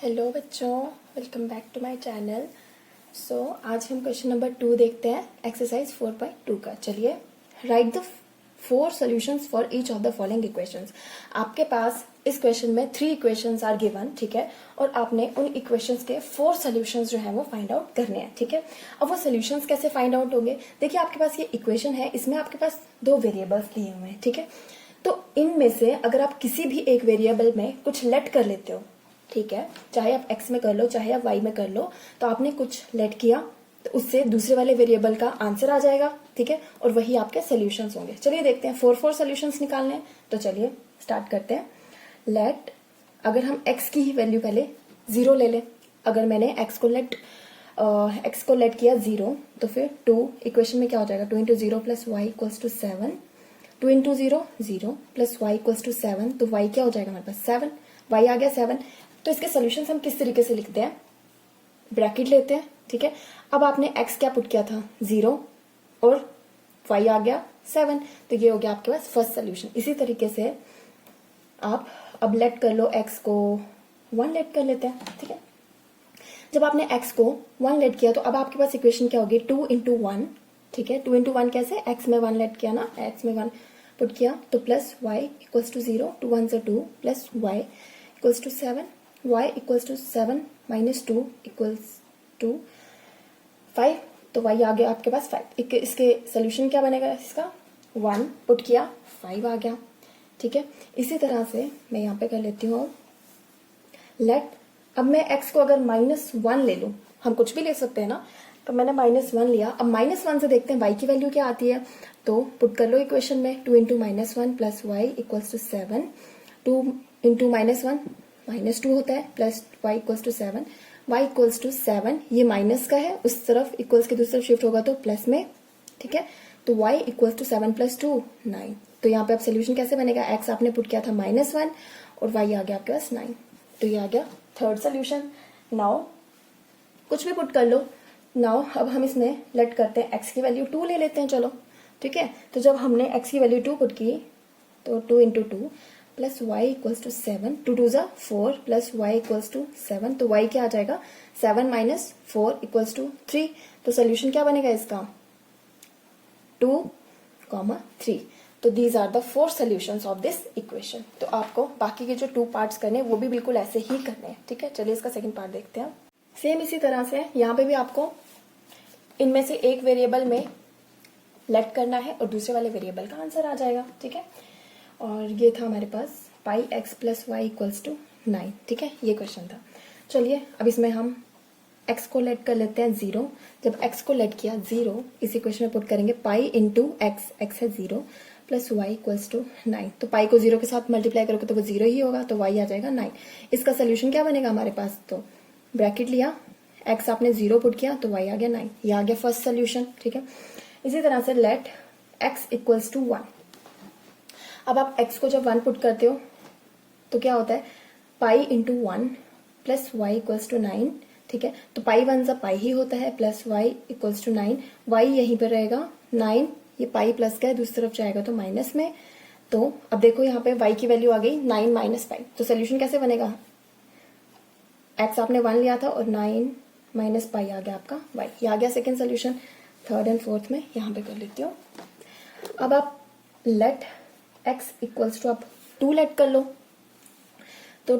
Hello बच्चों, welcome back to my channel. आज हम क्वेश्चन नंबर 2 देखते हैं, एक्सरसाइज 4.2 का। चलिए, right the 4 solutions for each of the following equations. आपके पास इस क्वेश्चन में 3 इक्वेशंस आर गिवन, ठीक है, और आपने उन इक्वेशंस के 4 सॉल्यूशंस जो है वो फाइंड आउट करने हैं, ठीक है। अब वो सॉल्यूशंस कैसे फाइंड आउट होंगे? देखिए, आपके पास ये इक्वेशन है, इसमें आपके पास 2 वेरिएबल्स दिए हुए हैं, ठीक है। तो इनमें से अगर आप किसी भी एक वेरिएबल में कुछ लेट कर लेते हो, ठीक है, चाहे आप x में कर लो चाहे आप y में कर लो, तो आपने कुछ लेट किया तो उससे दूसरे वाले वेरिएबल का आंसर आ जाएगा, ठीक है, और वही आपके सॉल्यूशंस होंगे। चलिए देखते हैं, 4 सॉल्यूशंस निकालने हैं। तो चलिए स्टार्ट करते हैं। लेट, अगर हम x की ही वैल्यू पहले 0 ले लें। अगर मैंने x को लेट किया 0, तो फिर 2 इक्वेशन में क्या हो जाएगा? 2 into 0 plus y equals to 7। 2 into 0 0 plus y equals to 7, तो y क्या हो जाएगा हमारे पास? 7। y आ गया 7। तो इसके सॉल्यूशंस हम किस तरीके से लिखते हैं? ब्रैकेट लेते हैं, ठीक है। अब आपने x क्या पुट किया था? 0, और y आ गया 7, तो ये हो गया आपके पास फर्स्ट सॉल्यूशन। इसी तरीके से आप अब लेट कर लो, x को 1 लेट कर लेते हैं, ठीक है। जब आपने x को 1 लेट किया तो अब आपके पास इक्वेशन क्या होगी? 2 इंटू 1, ठीक है। 2 इंटू 1 कैसे? x में 1 लेट किया ना, x में 1 पुट किया तो plus y equals to 0, 2 1 2 plus y equals to 7, y equals to 7 minus 2 equals to 5, तो y आ गया आपके पास 5। इसके सोल्यूशन क्या बनेगा? इसका 1 पुट किया, 5 आ गया, ठीक है। इसी तरह से मैं यहाँ पे कर लेती हूँ लेट। अब मैं x को अगर -1 ले लूँ, हम कुछ भी ले सकते हैं ना, तो मैंने -1 लिया। अब -1 से देखते हैं y की वैल्यू क्या आती है, तो पुट कर लो इक्वेशन में। 2 into -1 plus y equals to 7, 2 into -1 -2 होता है, plus y equals to 7, y equals to 7, ये माइनस का है, उस तरफ इक्वल्स की दूसरी तरफ शिफ्ट होगा तो प्लस में, ठीक है। तो y इक्वल्स टू 7 प्लस 2 9। तो यहाँ पे अब सोल्यूशन कैसे बनेगा? x आपने पुट किया था -1 और y आ गया आपके पास 9, तो ये आ गया थर्ड सोल्यूशन। नाउ कुछ भी पुट कर लो। नाउ अब हम इसमें लेट करते हैं, x की वैल्यू 2 ले लेते हैं, चलो, ठीक है। तो जब हमने x की वैल्यू 2 पुट की तो 2 into 2 plus y equals to 7, 2 2 ज़ा 4 प्लस वाई इक्वल्स टू 7, तो y क्या आ जाएगा? 7 माइनस 4 इक्वल्स टू 3। तो सोल्यूशन क्या बनेगा इसका? 2, 3। तो these are the 4 solutions of this equation. तो आपको बाकी के जो 2 पार्ट्स करने हैं वो भी बिल्कुल ऐसे ही करने हैं, ठीक है। चलिए इसका सेकंड पार्ट देखते हैं। सेम इसी तरह से यहाँ पे भी आपको इनमें से एक वेरिएबल में लेट करना है और दूसरे वाले वेरिएबल का आंसर आ जाएगा, ठीक है। और ये था हमारे पास pi x plus y equals to 9, ठीक है, ये क्वेश्चन था। चलिए अब इसमें हम x को लेट कर लेते हैं 0। जब x को लेट किया 0, इस इक्वेशन में पुट करेंगे पाई इंटू x है 0 प्लस वाई इक्वल्स टू 9। तो पाई को 0 के साथ मल्टीप्लाई करोगे तो वो 0 ही होगा, तो y आ जाएगा 9। इसका सोल्यूशन क्या बनेगा हमारे पास? तो ब्रैकेट लिया, x आपने 0 पुट किया तो y आ गया 9, ये आ गया फर्स्ट सोल्यूशन, ठीक है। इसी तरह से लेट x इक्वल्स टू 1। अब आप x को जब 1 पुट करते हो तो क्या होता है? Pi into 1 plus y equals to 9, ठीक है। तो पाई 1 सा पाई ही होता है, plus y equals to 9, y यहीं पर रहेगा 9, ये पाई प्लस का है, दूसरी तरफ जाएगा तो माइनस में। तो अब देखो यहाँ पे y की वैल्यू आ गई 9 माइनस पाई, तो सोल्यूशन कैसे बनेगा? x आपने 1 लिया था और 9 माइनस पाई आ गया आपका y, ये आ गया second solution. Third and fourth में यहाँ पे कर लेती हूँ। अब आप लेट x इक्वल्स टू आप 2 लेट कर लो, तो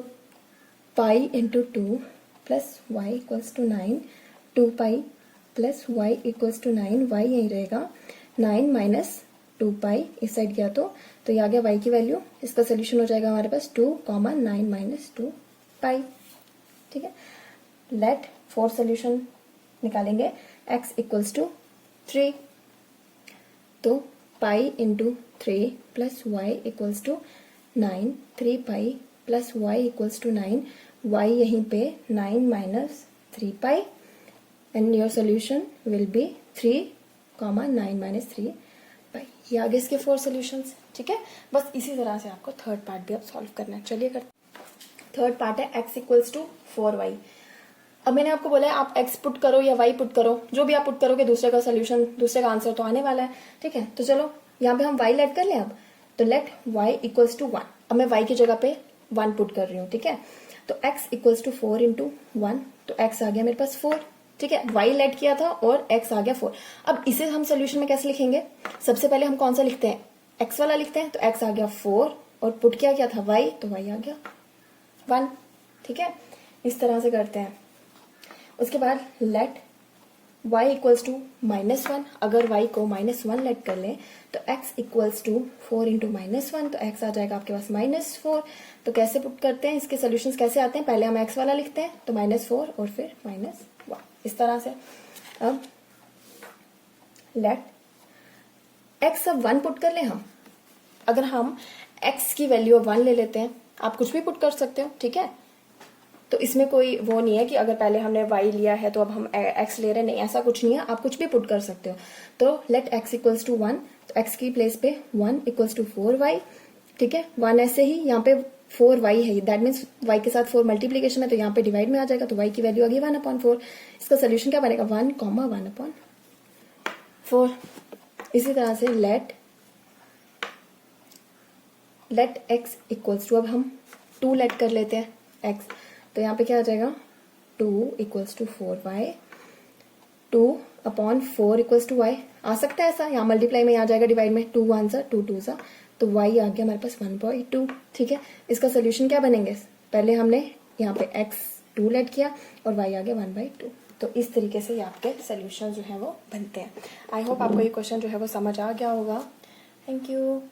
pi into 2 plus y equals to 9, 2 pi plus y equals to 9, y यही रहेगा 9 माइनस 2 पाई, इस साइड गया तो ये आ गया y की वैल्यू। इसका सोल्यूशन हो जाएगा हमारे पास 2, 9 माइनस 2 पाई, ठीक है। लेट 4 सोल्यूशन निकालेंगे, x इक्वल्स टू 3, तो pi into 3 plus y equals to 9, 3 pi plus y equals to 9, y यहीं पे 9 minus 3 pi, and your solution will be 3, 9 minus 3 pi. ये आगे इसके 4 सोल्यूशंस, ठीक है। बस इसी तरह से आपको थर्ड पार्ट भी अब सॉल्व करना है। चलिए थर्ड पार्ट है x इक्वल्स टू 4y। अब मैंने आपको बोला है आप x पुट करो या y पुट करो, जो भी आप पुट करोगे दूसरे का सोल्यूशन, दूसरे का आंसर तो आने वाला है, ठीक है। तो चलो यहाँ पे हम y लेट कर लें अब, तो लेट y इक्वल्स टू 1। अब मैं y की जगह पे 1 पुट कर रही हूँ, ठीक है। तो x इक्वल्स टू 4 इंटू 1, तो x आ गया मेरे पास 4, ठीक है। y लेट किया था और x आ गया 4। अब इसे हम सोल्यूशन में कैसे लिखेंगे, सबसे पहले हम कौन सा लिखते हैं, x वाला लिखते हैं, तो x आ गया 4 और पुट किया क्या था y, तो y आ गया 1, ठीक है। इस तरह से करते हैं। उसके बाद लेट y इक्वल्स टू -1, अगर y को -1 लेट कर लें तो x इक्वल्स टू 4 इंटू -1, तो x आ जाएगा आपके पास -4। तो कैसे पुट करते हैं, इसके सोल्यूशंस कैसे आते हैं, पहले हम x वाला लिखते हैं तो -4 और फिर -1, इस तरह से। अब लेट x अब 1 पुट कर लें हम, अगर हम x की वैल्यू 1 ले लेते हैं, आप कुछ भी पुट कर सकते हो, ठीक है। तो इसमें कोई वो नहीं है कि अगर पहले हमने y लिया है तो अब हम x ले रहे हैं, नहीं, ऐसा कुछ नहीं है, आप कुछ भी पुट कर सकते हो। तो लेट x इक्वल्स टू 1, तो x की प्लेस पे 1 इक्वल्स टू 4y, ठीक है। 1 ऐसे ही यहाँ पे 4y है, दैट मीन्स y के साथ 4 मल्टीप्लीकेशन है, तो यहाँ पे डिवाइड में आ जाएगा, तो y की वैल्यू आ गई 1/4। इसका सोल्यूशन क्या बनेगा, 1,1/4। इसी तरह से लेट x इक्वल्स टू, अब हम 2 लेट कर लेते हैं x, तो यहाँ पे क्या आ जाएगा 2 equals to 4y, 2/4 equals to y, आ सकता है ऐसा, यहाँ मल्टीप्लाई में आ जाएगा डिवाइड में, 2 1 सा 2 2 सा, तो y आ गया हमारे पास 1/2, ठीक है। इसका सोल्यूशन क्या बनेंगे, पहले हमने यहाँ पे x 2 लेट किया और y आ गया 1/2। तो इस तरीके से ये आपके सोल्यूशन जो है वो बनते हैं। आई होप आपको ये क्वेश्चन जो है वो समझ आ गया होगा। Thank you.